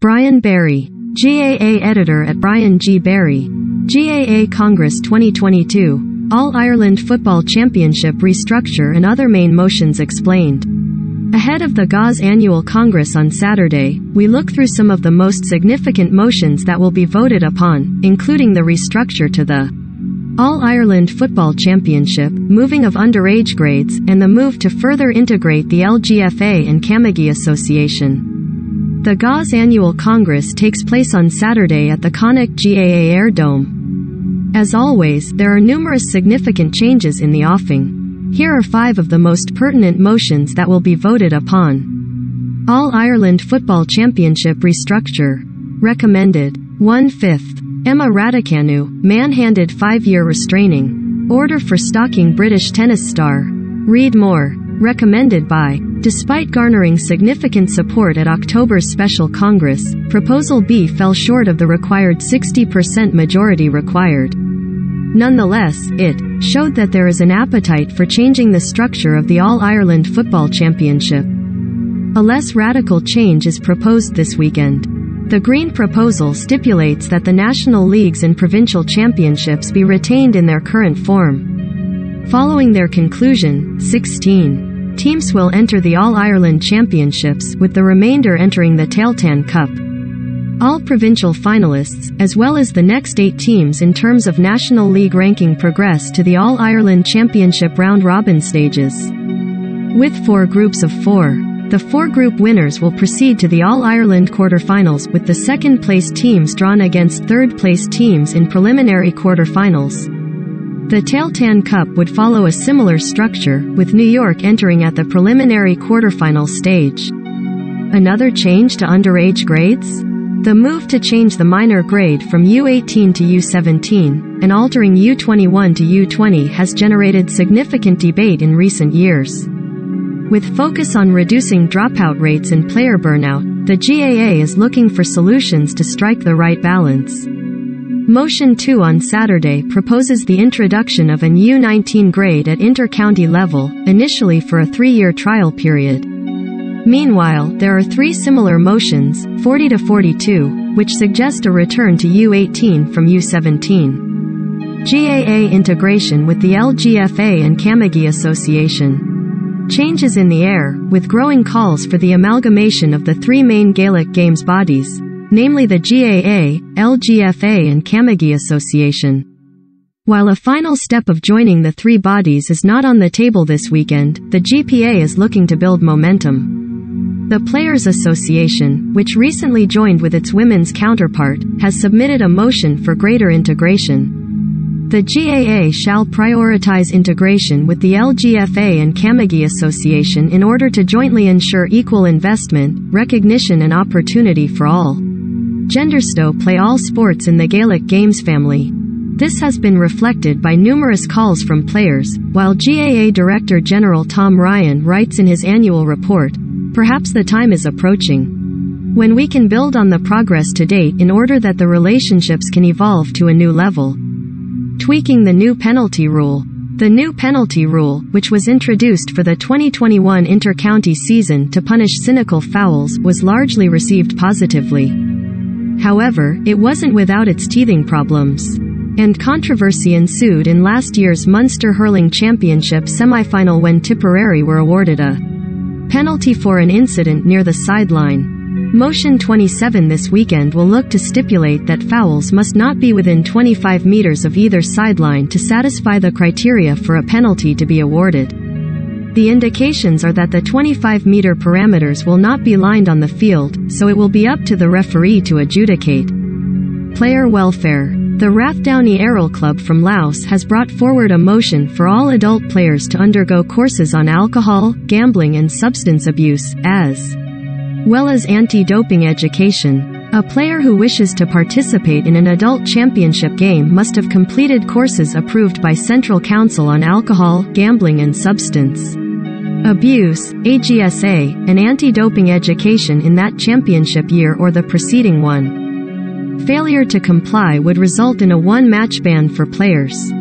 Brian Barry, GAA editor at Brian G. Barry. GAA Congress 2022, All-Ireland Football Championship Restructure and other main motions explained. Ahead of the GAA's annual Congress on Saturday, we look through some of the most significant motions that will be voted upon, including the restructure to the All-Ireland Football Championship, moving of underage grades, and the move to further integrate the LGFA and Camogie Association. The GAA's annual Congress takes place on Saturday at the Connacht GAA Air Dome. As always, there are numerous significant changes in the offing. Here are 5 of the most pertinent motions that will be voted upon. All-Ireland Football Championship Restructure. Recommended. 1/5. Emma Raducanu, man-handed 5-year restraining order for stalking British tennis star. Read more. Recommended by. Despite garnering significant support at October's special Congress, Proposal B fell short of the required 60% majority required. Nonetheless, it showed that there is an appetite for changing the structure of the All-Ireland Football Championship. A less radical change is proposed this weekend. The Green proposal stipulates that the national leagues and provincial championships be retained in their current form. Following their conclusion, 16 teams will enter the All-Ireland Championships, with the remainder entering the Tailteann Cup. All provincial finalists, as well as the next 8 teams in terms of National League ranking, progress to the All-Ireland Championship round-robin stages. With 4 groups of 4, the 4 group winners will proceed to the All-Ireland quarter-finals, with the second-place teams drawn against third-place teams in preliminary quarter-finals. The Tailteann Cup would follow a similar structure, with New York entering at the preliminary quarter-final stage. Another change to underage grades? The move to change the minor grade from U18 to U17, and altering U21 to U20 has generated significant debate in recent years. With focus on reducing dropout rates and player burnout, the GAA is looking for solutions to strike the right balance. Motion 2 on Saturday proposes the introduction of an U19 grade at inter-county level, initially for a 3-year trial period. Meanwhile, there are 3 similar motions, 40 to 42, which suggest a return to U18 from U17. GAA integration with the LGFA and Camogie Association. Changes in the air, with growing calls for the amalgamation of the 3 main Gaelic Games bodies, namely the GAA, LGFA and Camogie Association. While a final step of joining the 3 bodies is not on the table this weekend, the GPA is looking to build momentum. The Players Association, which recently joined with its women's counterpart, has submitted a motion for greater integration. The GAA shall prioritize integration with the LGFA and Camogie Association in order to jointly ensure equal investment, recognition and opportunity for all. Genderstow play all sports in the Gaelic Games family. This has been reflected by numerous calls from players, while GAA Director General Tom Ryan writes in his annual report, "Perhaps the time is approaching when we can build on the progress to date in order that the relationships can evolve to a new level." Tweaking the new penalty rule. The new penalty rule, which was introduced for the 2021 inter-county season to punish cynical fouls, was largely received positively. However, it wasn't without its teething problems. And controversy ensued in last year's Munster Hurling Championship semi-final when Tipperary were awarded a penalty for an incident near the sideline. Motion 27 this weekend will look to stipulate that fouls must not be within 25 meters of either sideline to satisfy the criteria for a penalty to be awarded. The indications are that the 25-meter parameters will not be lined on the field, so it will be up to the referee to adjudicate. Player welfare. The Rathdowney Aero Club from Laos has brought forward a motion for all adult players to undergo courses on alcohol, gambling and substance abuse, as well as anti-doping education. A player who wishes to participate in an adult championship game must have completed courses approved by Central Council on Alcohol, Gambling and Substance Abuse, AGSA, and anti-doping education in that championship year or the preceding one. Failure to comply would result in a 1-match ban for players.